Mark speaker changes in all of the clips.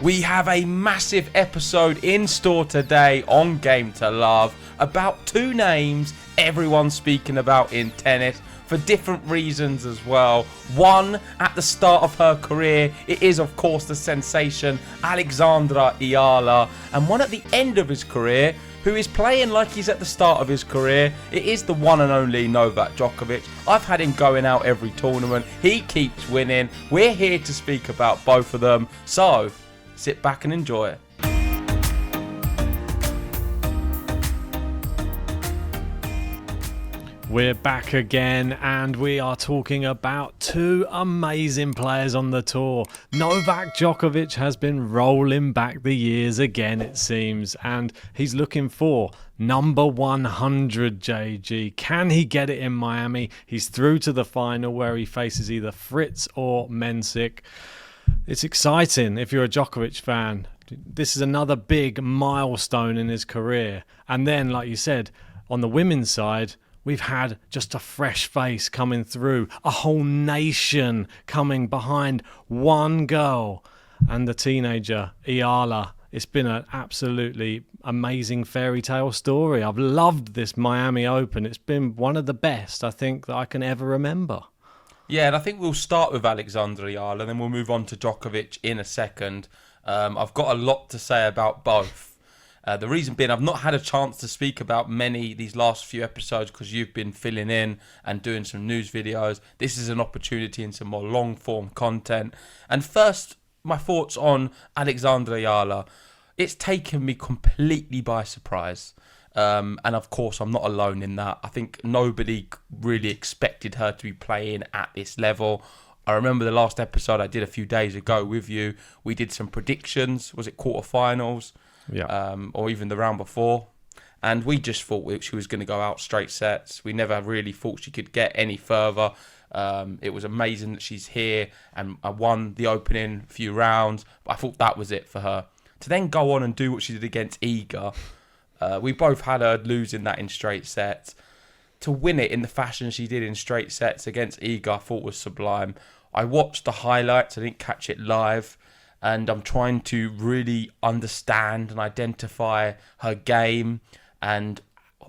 Speaker 1: We have a massive episode in store today on Game to Love about two names everyone's speaking about in tennis for different reasons as well. One, at the start of her career, it is of course the sensation Alexandra Eala, and one at the end of his career, who is playing like he's at the start of his career. It is the one and only Novak Djokovic. I've had him going out every tournament. He keeps winning. We're here to speak about both of them. So, sit back and enjoy it.
Speaker 2: We're back again, and we are talking about two amazing players on the tour. Novak Djokovic has been rolling back the years again, it seems, and he's looking for number 100, JG. Can he get it in Miami? He's through to the final where he faces either Fritz or Mensik. It's exciting if you're a Djokovic fan. This is another big milestone in his career. And then, like you said, on the women's side, we've had just a fresh face coming through, a whole nation coming behind one girl and the teenager, Eala. It's been an absolutely amazing fairy tale story. I've loved this Miami Open. It's been one of the best, I think, that I can ever remember.
Speaker 1: Yeah, and I think we'll start with Alexandra Eala, and then we'll move on to Djokovic in a second. I've got a lot to say about both. The reason being, I've not had a chance to speak about many these last few episodes because you've been filling in and doing some news videos. This is an opportunity in some more long-form content. And first, my thoughts on Alexandra Eala. It's taken me completely by surprise. And of course, I'm not alone in that. I think nobody really expected her to be playing at this level. I remember the last episode I did a few days ago with you. We did some predictions. Was it quarterfinals? Yeah. Or even the round before. And we just thought she was going to go out straight sets. We never really thought she could get any further. It was amazing that she's here and I won the opening few rounds. But I thought that was it for her. To then go on and do what she did against Iga. We both had her losing that in straight sets. To win it in the fashion she did in straight sets against Iga, I thought was sublime. I watched the highlights. I didn't catch it live. And I'm trying to really understand and identify her game and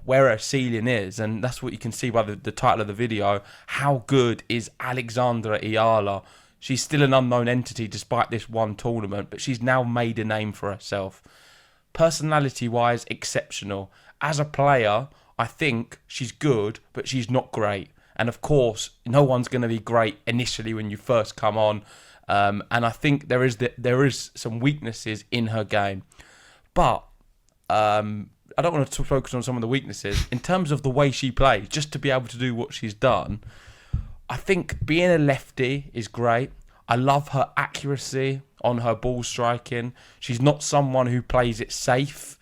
Speaker 1: where her ceiling is. And that's what you can see by the title of the video. How good is Alexandra Eala? She's still an unknown entity despite this one tournament, but she's now made a name for herself. Personality-wise, exceptional. As a player, I think she's good, but she's not great. And of course, no one's going to be great initially when you first come on. And I think there is some weaknesses in her game. But I don't want to focus on some of the weaknesses. In terms of the way she plays, just to be able to do what she's done, I think being a lefty is great. I love her accuracy on her ball striking. She's not someone who plays it safe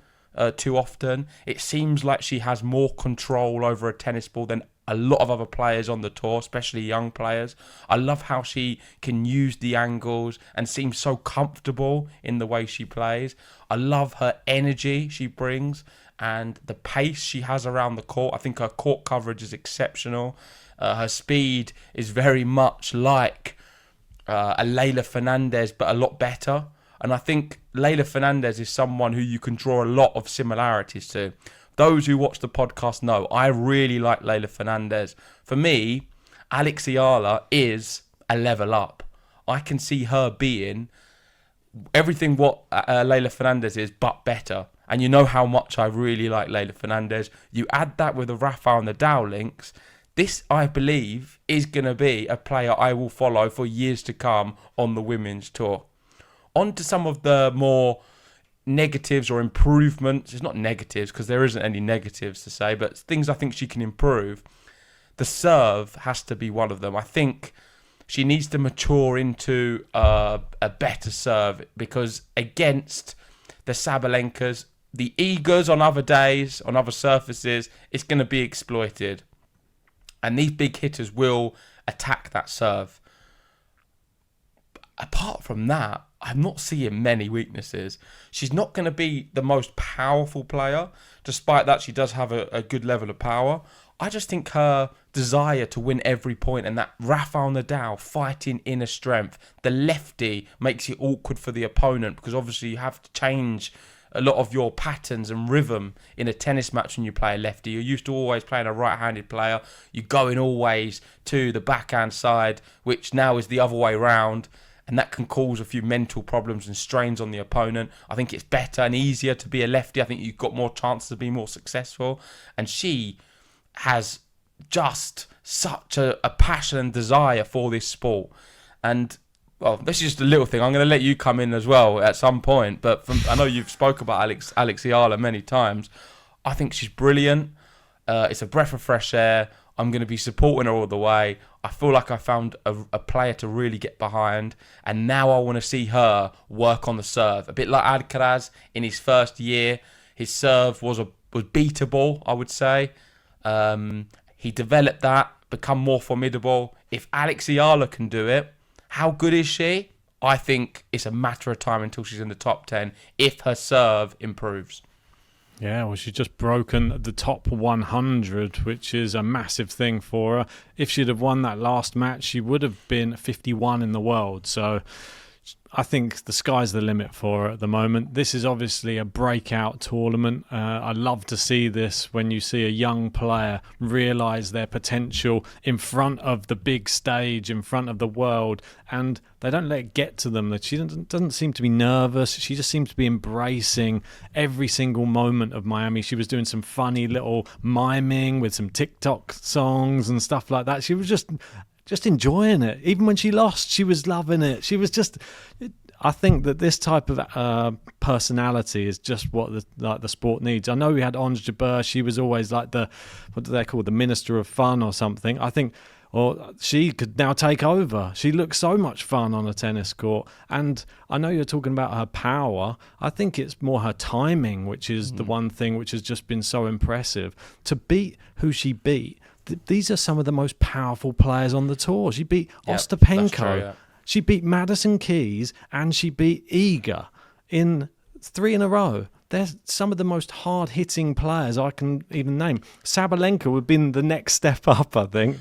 Speaker 1: too often. It seems like she has more control over a tennis ball than a lot of other players on the tour, especially young players. I love how she can use the angles and seems so comfortable in the way she plays. I love her energy she brings and the pace she has around the court. I think her court coverage is exceptional. Her speed is very much like a Leylah Fernandez, but a lot better. And I think Leylah Fernandez is someone who you can draw a lot of similarities to. Those who watch the podcast know I really like Leylah Fernandez. For me, Alex Eala is a level up. I can see her being everything what Leylah Fernandez is, but better. And you know how much I really like Leylah Fernandez. You add that with the Rafa and the Dow links. This, I believe, is going to be a player I will follow for years to come on the women's tour. On to some of the more negatives or improvements. It's not negatives because there isn't any negatives to say, but things I think she can improve. The serve has to be one of them. I think she needs to mature into a better serve because against the Sabalenkas, the Igas on other days, on other surfaces, it's going to be exploited. And these big hitters will attack that serve. Apart from that, I'm not seeing many weaknesses. She's not going to be the most powerful player. Despite that, she does have a good level of power. I just think her desire to win every point and that Rafael Nadal fighting inner strength, the lefty makes it awkward for the opponent because obviously you have to change a lot of your patterns and rhythm in a tennis match when you play a lefty. You're used to always playing a right-handed player. You're going always to the backhand side, which now is the other way round. And that can cause a few mental problems and strains on the opponent. I think it's better and easier to be a lefty. I think you've got more chances to be more successful. And she has just such a passion and desire for this sport. And, well, this is just a little thing. I'm going to let you come in as well at some point. But I know you've spoke about Alex Eala many times. I think she's brilliant. It's a breath of fresh air. I'm going to be supporting her all the way. I feel like I found a player to really get behind. And now I want to see her work on the serve. A bit like Alcaraz in his first year. His serve was beatable, I would say. He developed that, become more formidable. If Alex Eala can do it, how good is she? I think it's a matter of time until she's in the top 10 if her serve improves.
Speaker 2: Yeah, well, she's just broken the top 100, which is a massive thing for her. If she'd have won that last match, she would have been 51 in the world. So I think the sky's the limit for her at the moment. This is obviously a breakout tournament. I love to see this when you see a young player realise their potential in front of the big stage, in front of the world, and they don't let it get to them. She doesn't seem to be nervous. She just seems to be embracing every single moment of Miami. She was doing some funny little miming with some TikTok songs and stuff like that. She was just enjoying it. Even when she lost, she was loving it. She was just... I think that this type of personality is just what the sport needs. I know we had Ons Jabeur. She was always like what do they call, the minister of fun or something. I think, or she could now take over. She looks so much fun on a tennis court. And I know you're talking about her power. I think it's more her timing, which is the one thing which has just been so impressive. To beat who she beat, these are some of the most powerful players on the tour. She beat Ostapenko.
Speaker 1: True, yeah.
Speaker 2: She beat Madison Keys and she beat Iga in 3 in a row. They're some of the most hard-hitting players I can even name. Sabalenka would have been the next step up, I think.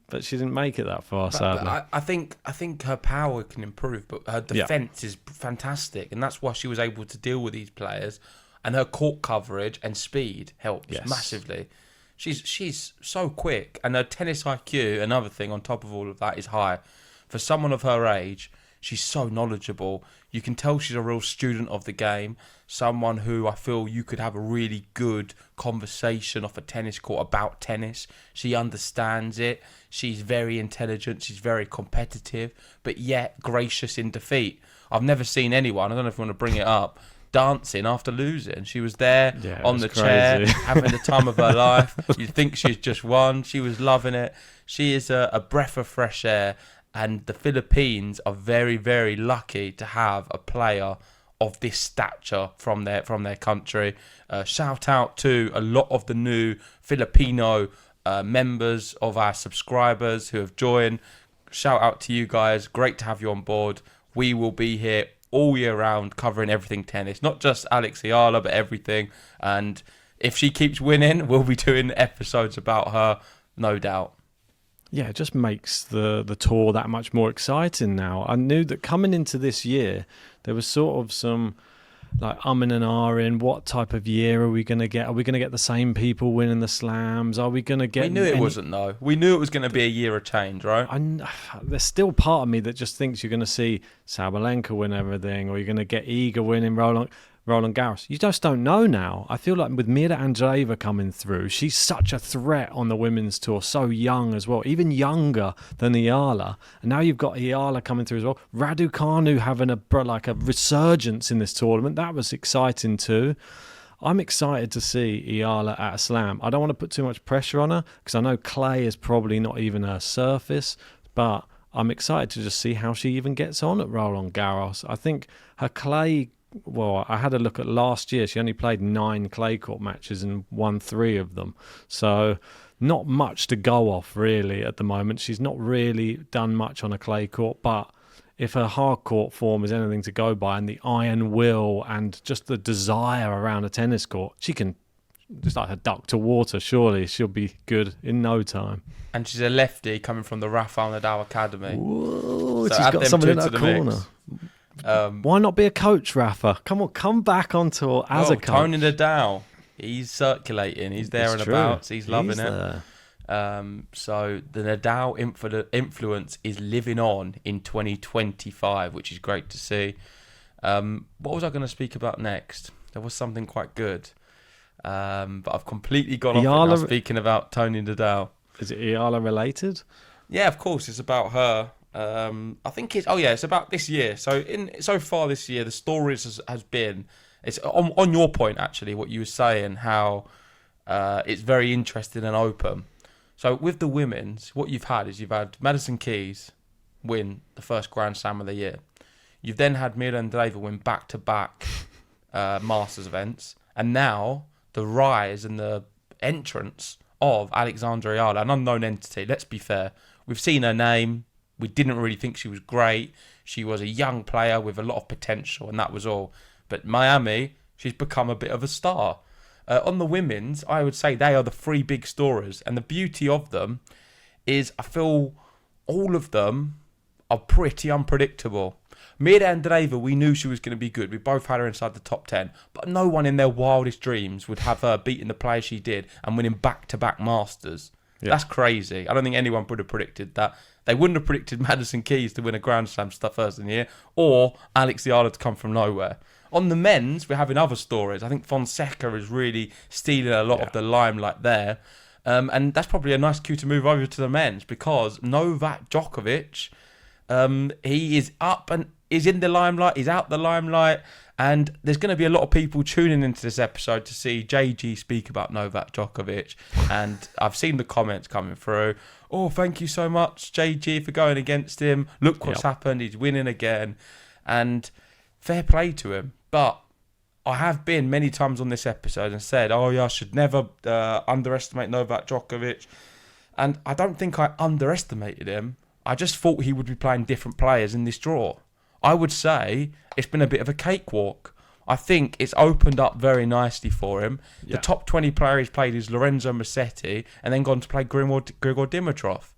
Speaker 2: But she didn't make it that far, sadly.
Speaker 1: But I think her power can improve, but her defence is fantastic. And that's why she was able to deal with these players. And her court coverage and speed helps massively. She's so quick. And her tennis IQ, another thing on top of all of that, is high. For someone of her age, she's so knowledgeable. You can tell she's a real student of the game. Someone who I feel you could have a really good conversation off a tennis court about tennis. She understands it. She's very intelligent. She's very competitive, but yet gracious in defeat. I've never seen anyone, I don't know if you want to bring it up, dancing after losing. She was there on the chair, having the time of her life. You'd think she's just won. She was loving it. She is a breath of fresh air. And the Philippines are very, very lucky to have a player of this stature from their country. Shout out to a lot of the new Filipino members of our subscribers who have joined. Shout out to you guys. Great to have you on board. We will be here all year round covering everything tennis. Not just Alex Eala, but everything. And if she keeps winning, we'll be doing episodes about her, no doubt.
Speaker 2: Yeah, it just makes the tour that much more exciting now. I knew that coming into this year, there was sort of some like and ahhing. What type of year are we going to get? Are we going to get the same people winning the slams? Are we going to get...
Speaker 1: We knew it wasn't, though. We knew it was going to be a year of change, right?
Speaker 2: There's still part of me that just thinks you're going to see Sabalenka win everything, or you're going to get Iga winning Roland Garros. You just don't know now. I feel like with Mira Andreeva coming through, she's such a threat on the women's tour, so young as well, even younger than Eala. And now you've got Eala coming through as well. Raducanu having a resurgence in this tournament. That was exciting too. I'm excited to see Eala at a slam. I don't want to put too much pressure on her because I know clay is probably not even her surface, but I'm excited to just see how she even gets on at Roland Garros. I think her clay... Well, I had a look at last year. She only played 9 clay court matches and won 3 of them. So not much to go off, really, at the moment. She's not really done much on a clay court. But if her hard court form is anything to go by and the iron will and just the desire around a tennis court, she can just like a duck to water. Surely she'll be good in no time.
Speaker 1: And she's a lefty coming from the Rafael Nadal Academy.
Speaker 2: Whoa,
Speaker 1: So
Speaker 2: she's
Speaker 1: add
Speaker 2: got
Speaker 1: them
Speaker 2: someone
Speaker 1: two
Speaker 2: in
Speaker 1: to
Speaker 2: her
Speaker 1: the
Speaker 2: corner.
Speaker 1: mix.
Speaker 2: Why not be a coach, Rafa? Come on, come back on tour as a coach.
Speaker 1: Tony Nadal, he's circulating. He's there and about. He's loving it.
Speaker 2: There.
Speaker 1: So the Nadal influence is living on in 2025, which is great to see. What was I going to speak about next? There was something quite good, but I've completely gone off it now, speaking about Tony Nadal.
Speaker 2: Is it Eala related?
Speaker 1: Yeah, of course, it's about her. I think it's about this year. So far this year, the stories has been, it's on your point actually, what you were saying, how it's very interesting and open. So with the women's, what you've had Madison Keys win the first Grand Slam of the year. You've then had Miranda Andreeva win back-to-back Masters events, and now the rise and the entrance of Alexandra Eala, an unknown entity. Let's be fair. We've seen her name. We didn't really think she was great. She was a young player with a lot of potential, and that was all. But Miami, she's become a bit of a star. On the women's, I would say they are the three big stories. And the beauty of them is I feel all of them are pretty unpredictable. Miranda Andreeva, we knew she was going to be good. We both had her inside the top 10. But no one in their wildest dreams would have her beating the player she did and winning back-to-back Masters. Yeah. That's crazy. I don't think anyone would have predicted that. They wouldn't have predicted Madison Keys to win a Grand Slam stuff first in the year, or Alex Eala to come from nowhere. On the men's, we're having other stories. I think Fonseca is really stealing a lot of the limelight there. And that's probably a nice cue to move over to the men's, because Novak Djokovic, he is up and is in the limelight, he's out the limelight, and there's going to be a lot of people tuning into this episode to see JG speak about Novak Djokovic, and I've seen the comments coming through. Oh, thank you so much, JG, for going against him. Look what's happened, he's winning again, and fair play to him. But I have been many times on this episode and said, oh yeah, I should never underestimate Novak Djokovic, and I don't think I underestimated him. I just thought he would be playing different players in this draw. I would say it's been a bit of a cakewalk. I think it's opened up very nicely for him. Yeah. The top 20 player he's played is Lorenzo Musetti, and then gone to play Grigor Dimitrov.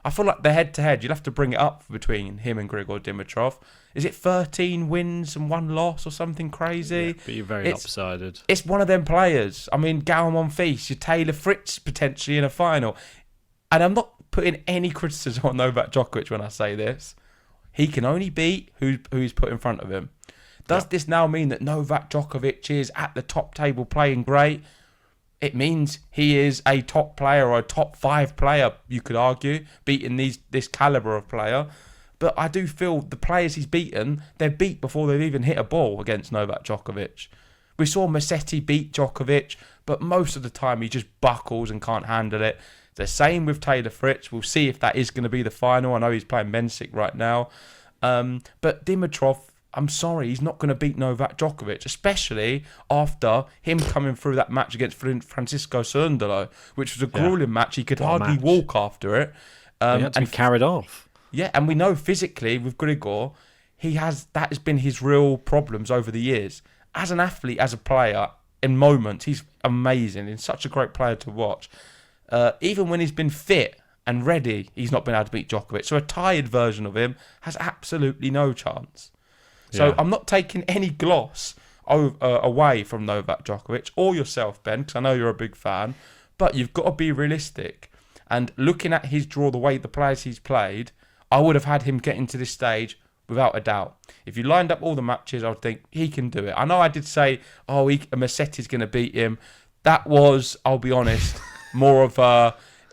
Speaker 1: I feel like the head-to-head, you'll have to bring it up between him and Grigor Dimitrov. Is it 13 wins and 1 loss or something crazy?
Speaker 2: Yeah, but you're very lopsided.
Speaker 1: It's one of them players. I mean, Gael Monfils, your Taylor Fritz potentially in a final. And I'm not putting any criticism on Novak Djokovic when I say this. He can only beat who he's put in front of him. Does this now mean that Novak Djokovic is at the top table playing great? It means he is a top player or a top 5 player, you could argue, beating this calibre of player. But I do feel the players he's beaten, they're beat before they've even hit a ball against Novak Djokovic. We saw Musetti beat Djokovic, but most of the time he just buckles and can't handle it. The same with Taylor Fritz. We'll see if that is going to be the final. I know he's playing Mensik right now. But Dimitrov, I'm sorry, he's not going to beat Novak Djokovic, especially after him coming through that match against Francisco Cerundolo, which was a grueling match. He could hardly walk after it.
Speaker 2: He had to be carried off.
Speaker 1: Yeah, and we know physically with Grigor, that has been his real problems over the years. As an athlete, as a player, in moments, he's amazing. He's such a great player to watch. Even when he's been fit and ready, he's not been able to beat Djokovic. So a tired version of him has absolutely no chance. So I'm not taking any gloss away from Novak Djokovic or yourself, Ben, because I know you're a big fan. But you've got to be realistic. And looking at his draw, the way the players he's played, I would have had him get into this stage without a doubt. If you lined up all the matches, I would think he can do it. I know I did say, Musetti's going to beat him. That was, I'll be honest, more of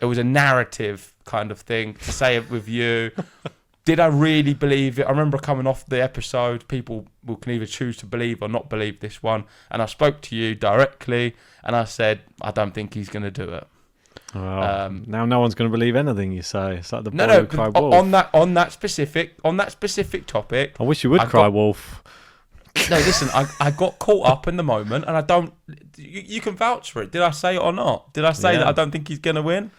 Speaker 1: it was a narrative kind of thing to say it with you. Did I really believe it? I remember coming off the episode, people can either choose to believe or not believe this one. And I spoke to you directly and I said, I don't think he's going to do it.
Speaker 2: Well, now no one's going to believe anything you say. It's like the boy who cried wolf.
Speaker 1: On that specific topic.
Speaker 2: I wish you would cry wolf.
Speaker 1: No, listen, I got caught up in the moment and I don't... You can vouch for it. Did I say it or not? Did I say that I don't think he's going to win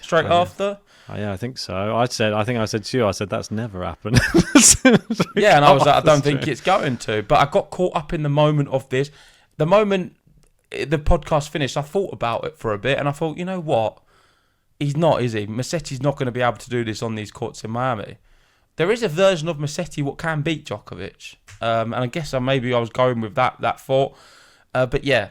Speaker 1: straight after?
Speaker 2: Oh, yeah, I think so. I think I said to you, that's never happened.
Speaker 1: And I was like, I don't think it's going to. But I got caught up in the moment of this. The moment the podcast finished, I thought about it for a bit, and I thought, you know what? He's not, is he? Musetti's not going to be able to do this on these courts in Miami. There is a version of Musetti what can beat Djokovic, and I guess maybe I was going with that thought. But yeah,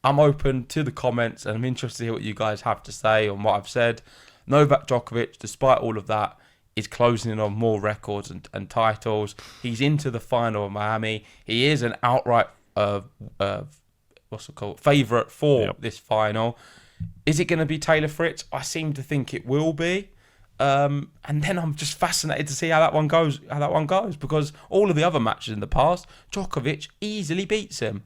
Speaker 1: I'm open to the comments, and I'm interested to hear what you guys have to say on what I've said. Novak Djokovic, despite all of that, is closing in on more records and titles. He's into the final of Miami. He is an outright favourite for this final. Is it going to be Taylor Fritz? I seem to think it will be. And then I'm just fascinated to see how that one goes. Because all of the other matches in the past, Djokovic easily beats him.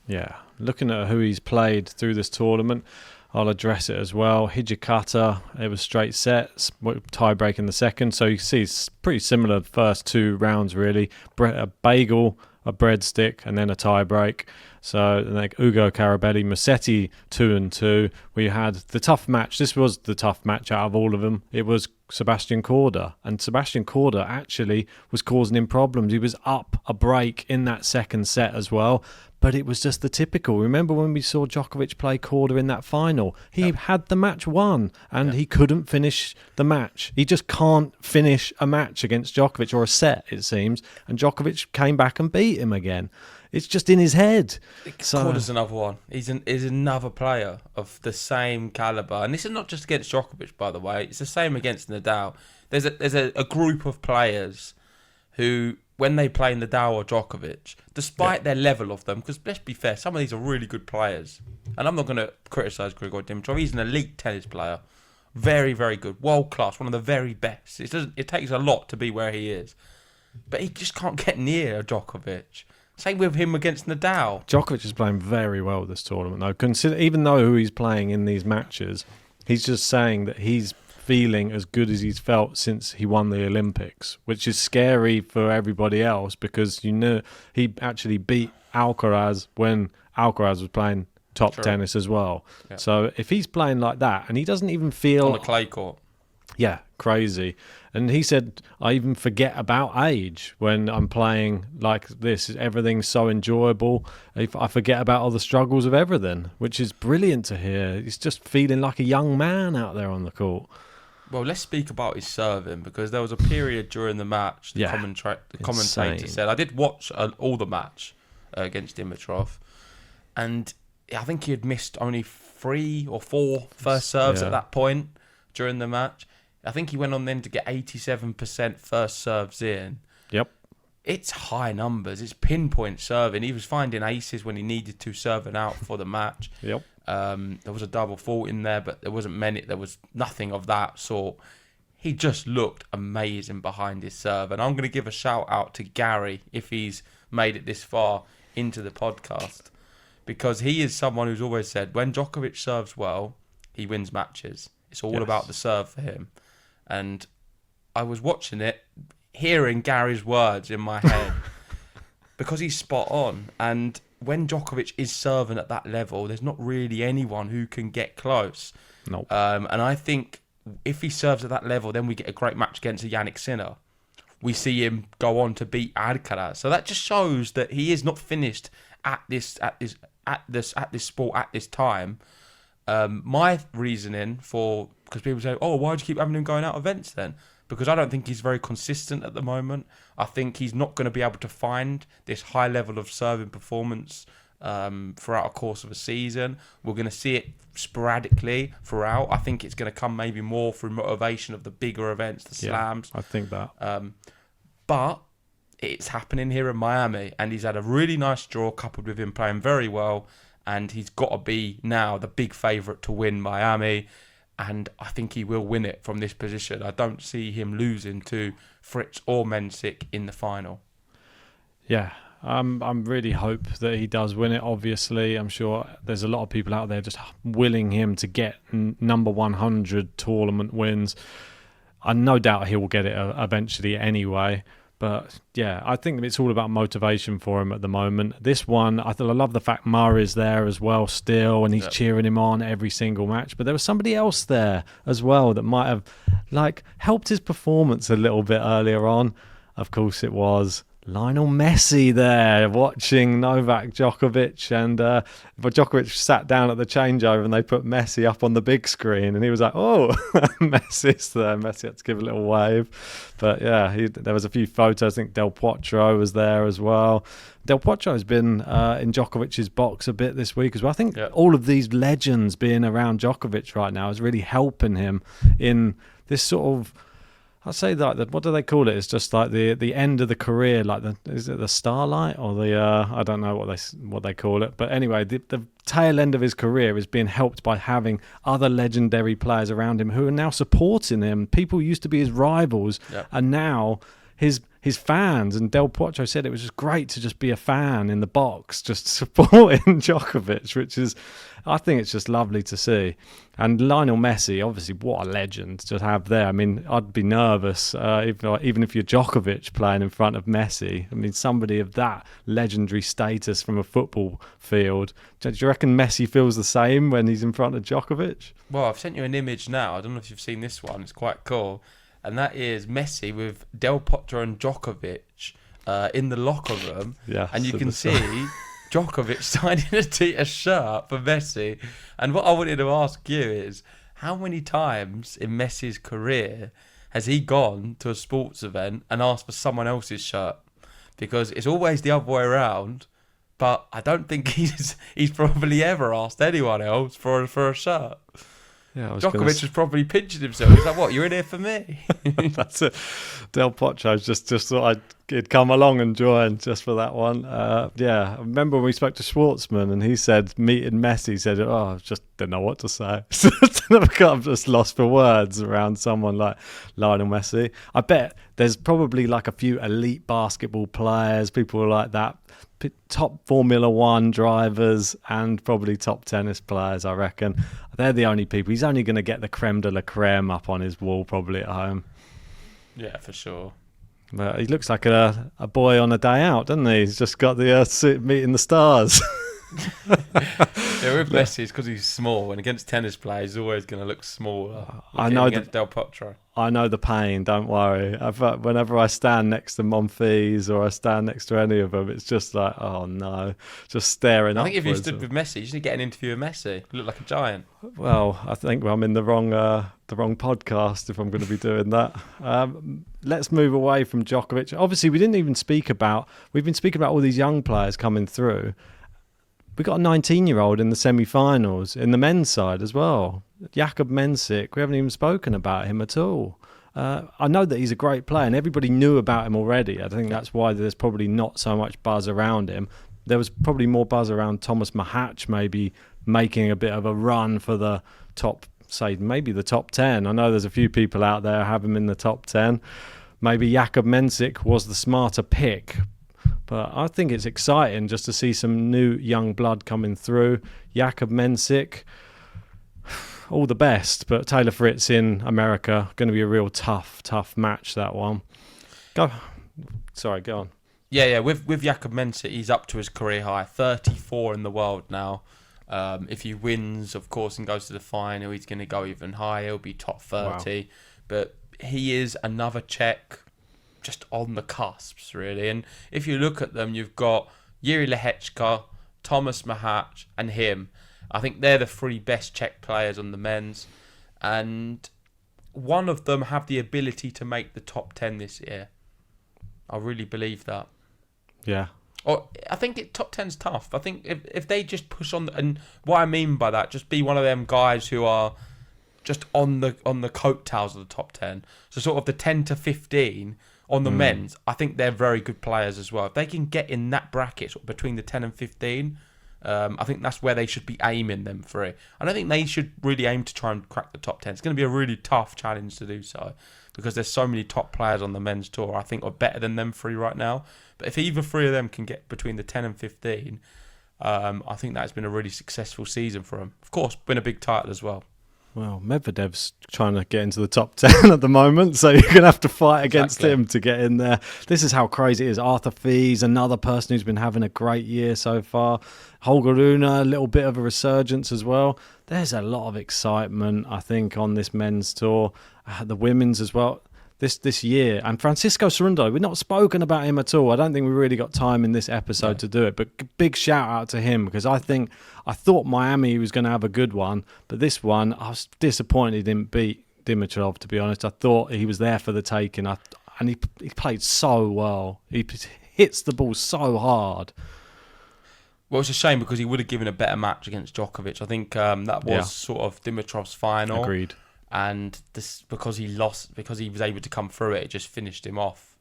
Speaker 2: Yeah, looking at who he's played through this tournament, I'll address it as well. Hijikata, it was straight sets, tie break in the second. So you can see it's pretty similar first 2 rounds, really. A bagel, a breadstick, and then a tie break. So like Ugo Carabelli, Musetti 2-2. We had the tough match. This was the tough match out of all of them. It was Sebastian Korda. And Sebastian Korda actually was causing him problems. He was up a break in that second set as well. But it was just the typical. Remember when we saw Djokovic play Korda in that final? He had the match won, and he couldn't finish the match. He just can't finish a match against Djokovic, or a set, it seems. And Djokovic came back and beat him again. It's just in his head.
Speaker 1: Korda's another one. He's another player of the same caliber. And this is not just against Djokovic, by the way. It's the same against Nadal. There's a group of players who, when they play Nadal or Djokovic, despite their level of them, because let's be fair, some of these are really good players. And I'm not going to criticise Grigor Dimitrov. He's an elite tennis player. Very, very good. World class. One of the very best. It takes a lot to be where he is. But he just can't get near Djokovic. Same with him against Nadal.
Speaker 2: Djokovic is playing very well this tournament, though. Even though who he's playing in these matches, he's just saying that he's feeling as good as he's felt since he won the Olympics, which is scary for everybody else because he actually beat Alcaraz when Alcaraz was playing top tennis as well. Yeah. So if he's playing like that and he doesn't even feel...
Speaker 1: on the clay court.
Speaker 2: Yeah, crazy. And he said, I even forget about age when I'm playing like this. Everything's so enjoyable. I forget about all the struggles of everything, which is brilliant to hear. He's just feeling like a young man out there on the court.
Speaker 1: Well, let's speak about his serving, because there was a period during the match, the commentator said, I did watch all the match against Dimitrov, and I think he had missed only 3 or 4 first serves at that point during the match. I think he went on then to get 87% first serves in.
Speaker 2: Yep.
Speaker 1: It's high numbers. It's pinpoint serving. He was finding aces when he needed to, serving out for the match.
Speaker 2: Yep.
Speaker 1: There was a double fault in there, but there wasn't many. There was nothing of that sort. He just looked amazing behind his serve. And I'm going to give a shout out to Gary if he's made it this far into the podcast, because he is someone who's always said when Djokovic serves well, he wins matches. It's all about the serve for him. And I was watching it, hearing Gary's words in my head, because he's spot on. And when Djokovic is serving at that level, there's not really anyone who can get close.
Speaker 2: Nope.
Speaker 1: And I think if he serves at that level, then we get a great match against a Jannik Sinner. We see him go on to beat Alcaraz. So that just shows that he is not finished at this sport at this time. My reasoning for, because people say, oh, why do you keep having him going out events then? Because I don't think he's very consistent at the moment. I think he's not going to be able to find this high level of serving performance throughout a course of a season. We're going to see it sporadically throughout. I think it's going to come maybe more through motivation of the bigger events, the slams.
Speaker 2: I think that.
Speaker 1: But it's happening here in Miami, and he's had a really nice draw coupled with him playing very well, and he's got to be now the big favourite to win Miami. And I think he will win it from this position. I don't see him losing to Fritz or Mensik in the final.
Speaker 2: Yeah, I'm really hope that he does win it, obviously. I'm sure there's a lot of people out there just willing him to get number 100 tournament wins. No doubt he will get it eventually anyway. But yeah, I think it's all about motivation for him at the moment. This one, I love the fact Murray's there as well still, and he's cheering him on every single match. But there was somebody else there as well that might have helped his performance a little bit earlier on. Of course, it was Lionel Messi there watching Novak Djokovic, and Djokovic sat down at the changeover and they put Messi up on the big screen and he was like, oh, Messi's there. Messi had to give a little wave. But yeah, there was a few photos. I think Del Potro was there as well. Del Potro's been in Djokovic's box a bit this week as well. I think all of these legends being around Djokovic right now is really helping him in this sort of, I'd say that what do they call it? It's just like the end of the career, like is it the starlight or the I don't know what they call it, but anyway, the tail end of his career is being helped by having other legendary players around him who are now supporting him. People used to be his rivals, and now his fans. And Del Potro said it was just great to just be a fan in the box, just supporting Djokovic, which is, I think it's just lovely to see. And Lionel Messi, obviously, what a legend to have there. I mean, I'd be nervous even if you're Djokovic playing in front of Messi. I mean, somebody of that legendary status from a football field. Do you reckon Messi feels the same when he's in front of Djokovic?
Speaker 1: Well, I've sent you an image now. I don't know if you've seen this one. It's quite cool. And that is Messi with Del Potro and Djokovic in the locker room.
Speaker 2: Yeah,
Speaker 1: and you can see Djokovic signing a shirt for Messi. And what I wanted to ask you is, how many times in Messi's career has he gone to a sports event and asked for someone else's shirt? Because it's always the other way around. But I don't think he's probably ever asked anyone else for a shirt. Yeah, Djokovic was probably pinching himself. He's like, what, you're in here for me?
Speaker 2: That's it. Del Potro just thought he'd come along and join just for that one. Yeah, I remember when we spoke to Schwartzman and he said, meeting Messi, he said, I just didn't know what to say. I'm just lost for words around someone like Lionel Messi. I bet there's probably like a few elite basketball players, people like that, top Formula One drivers and probably top tennis players, I reckon. They're the only people. He's only going to get the creme de la creme up on his wall probably at home.
Speaker 1: Yeah, for sure.
Speaker 2: But he looks like a boy on a day out, doesn't he? He's just got the suit meeting the stars.
Speaker 1: Yeah, with Messi, it's because he's small, and against tennis players, he's always going to look smaller.
Speaker 2: I know
Speaker 1: against Del Potro.
Speaker 2: I know the pain. Don't worry. Whenever I stand next to Monfils or I stand next to any of them, it's just like, oh no, just staring.
Speaker 1: I think if you stood with Messi, you should get an interview with Messi. You look like a giant.
Speaker 2: Well, I think I'm in the wrong podcast if I'm going to be doing that. Let's move away from Djokovic. Obviously, we've been speaking about all these young players coming through. We got a 19-year-old in the semi-finals in the men's side as well. Jakub Mensik. We haven't even spoken about him at all. I know that he's a great player and everybody knew about him already. I think that's why there's probably not so much buzz around him. There was probably more buzz around Thomas Mahac maybe making a bit of a run for the top, say maybe the top 10. I know there's a few people out there who have him in the top 10. Maybe Jakub Mensik was the smarter pick. But I think it's exciting just to see some new young blood coming through. Jakub Mensik, all the best. But Taylor Fritz in America, going to be a real tough match, that one. Go on.
Speaker 1: Yeah. With Jakub Mensik, he's up to his career high, 34 in the world now. If he wins, of course, and goes to the final, he's going to go even higher. He'll be top 30. Wow. But he is another Czech just on the cusps, really. And if you look at them, you've got Jiří Lehečka, Thomas Mahac, and him. I think they're the three best Czech players on the men's. And one of them have the ability to make the top 10 this year. I really believe that.
Speaker 2: Yeah.
Speaker 1: Or I think top 10's tough. I think if they just push on, and what I mean by that, just be one of them guys who are just on the coattails of the top 10. So sort of the 10 to 15 on the men's, I think they're very good players as well. If they can get in that bracket sort of between the 10 and 15, I think that's where they should be aiming them for it. I don't think they should really aim to try and crack the top 10. It's going to be a really tough challenge to do so because there's so many top players on the men's tour I think are better than them three right now. But if either three of them can get between the 10 and 15, I think that's been a really successful season for them. Of course, been a big title as well.
Speaker 2: Well, Medvedev's trying to get into the top 10 at the moment, so you're going to have to fight against him to get in there. This is how crazy it is. Arthur Fees, another person who's been having a great year so far. Holger Rune, a little bit of a resurgence as well. There's a lot of excitement, I think, on this men's tour. The women's as well. this year. And Francisco Cerundolo, we've not spoken about him at all. I don't think we really got time in this episode to do it, but big shout out to him, because I thought Miami was going to have a good one, but this one I was disappointed he didn't beat Dimitrov, to be honest. I thought he was there for the taking, and he played so well. He hits the ball so hard.
Speaker 1: Well, it's a shame because he would have given a better match against Djokovic. I think that was sort of Dimitrov's final.
Speaker 2: Agreed.
Speaker 1: And this, because he was able to come through it just finished him off.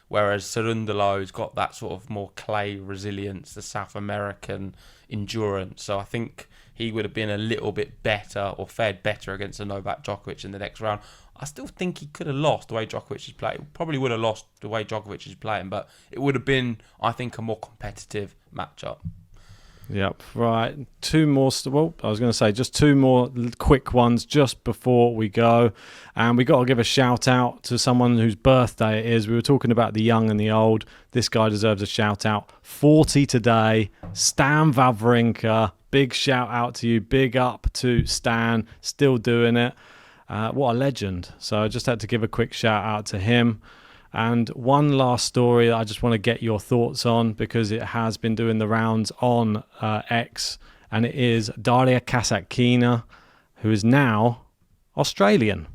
Speaker 1: Whereas Cerundolo's got that sort of more clay resilience, the South American endurance. So I think he would have been a little bit better or fared better against a Novak Djokovic in the next round. I still think he could have lost the way Djokovic is playing. Probably would have lost the way Djokovic is playing, but it would have been, I think, a more competitive matchup.
Speaker 2: Yep, right. Two more. I was going to say just two more quick ones just before we go. And we got to give a shout out to someone whose birthday it is. We were talking about the young and the old. This guy deserves a shout out. 40 today, Stan Wawrinka. Big shout out to you. Big up to Stan. Still doing it. What a legend. So I just had to give a quick shout out to him. And one last story I just want to get your thoughts on, because it has been doing the rounds on X, and it is Daria Kasatkina, who is now Australian.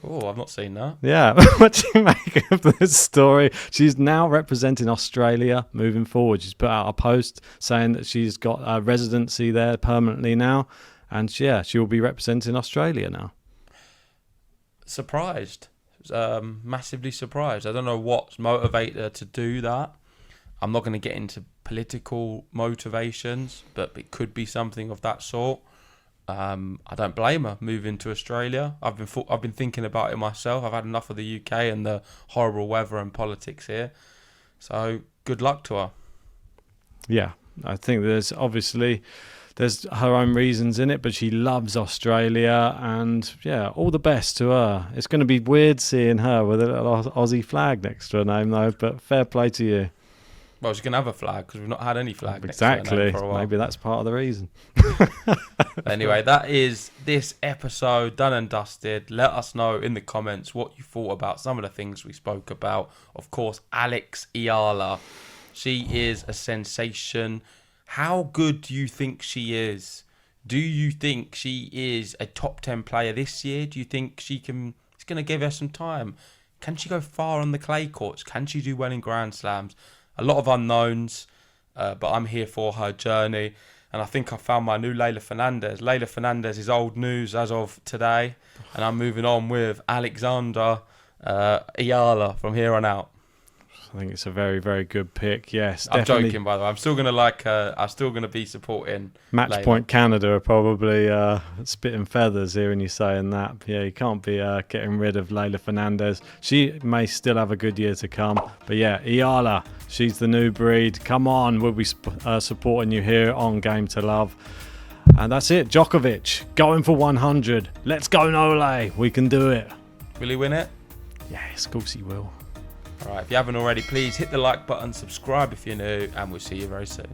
Speaker 1: Oh, I've not seen that.
Speaker 2: Yeah, what do you make of this story? She's now representing Australia moving forward. She's put out a post saying that she's got a residency there permanently now, and yeah, she will be representing Australia now.
Speaker 1: Surprised. Massively surprised. I don't know what's motivated her to do that. I'm not going to get into political motivations, but it could be something of that sort. I don't blame her moving to Australia. I've been thinking about it myself. I've had enough of the UK and the horrible weather and politics here. So good luck to her.
Speaker 2: Yeah, I think there's her own reasons in it, but she loves Australia, and yeah, all the best to her. It's going to be weird seeing her with a little Aussie flag next to her name, though, but fair play to you.
Speaker 1: Well, she's going to have a flag because we've not had any flag
Speaker 2: exactly.
Speaker 1: next to her name for a while.
Speaker 2: Maybe that's part of the reason.
Speaker 1: Anyway, that is this episode done and dusted. Let us know in the comments what you thought about some of the things we spoke about. Of course, Alex Eala. She is a sensation. How good do you think she is? Do you think she is a top 10 player this year? Do you think it's going to give her some time? Can she go far on the clay courts? Can she do well in Grand Slams? A lot of unknowns, but I'm here for her journey. And I think I found my new Leylah Fernandez. Leylah Fernandez is old news as of today. And I'm moving on with Alexandra Eala from here on out.
Speaker 2: I think it's a very, very good pick. Yes,
Speaker 1: I'm
Speaker 2: definitely.
Speaker 1: joking, by the way. I'm still going to like her. I'm still going to be supporting
Speaker 2: Match
Speaker 1: Leylah.
Speaker 2: Point Canada are probably spitting feathers hearing you saying that. Yeah, you can't be getting rid of Leylah Fernandez. She may still have a good year to come. But yeah, Eala, she's the new breed. Come on, we'll be supporting you here on Game to Love. And that's it. Djokovic, going for 100. Let's go, Nole. We can do it.
Speaker 1: Will he win it?
Speaker 2: Yes, of course he will.
Speaker 1: All right, if you haven't already, please hit the like button, subscribe if you're new, and we'll see you very soon.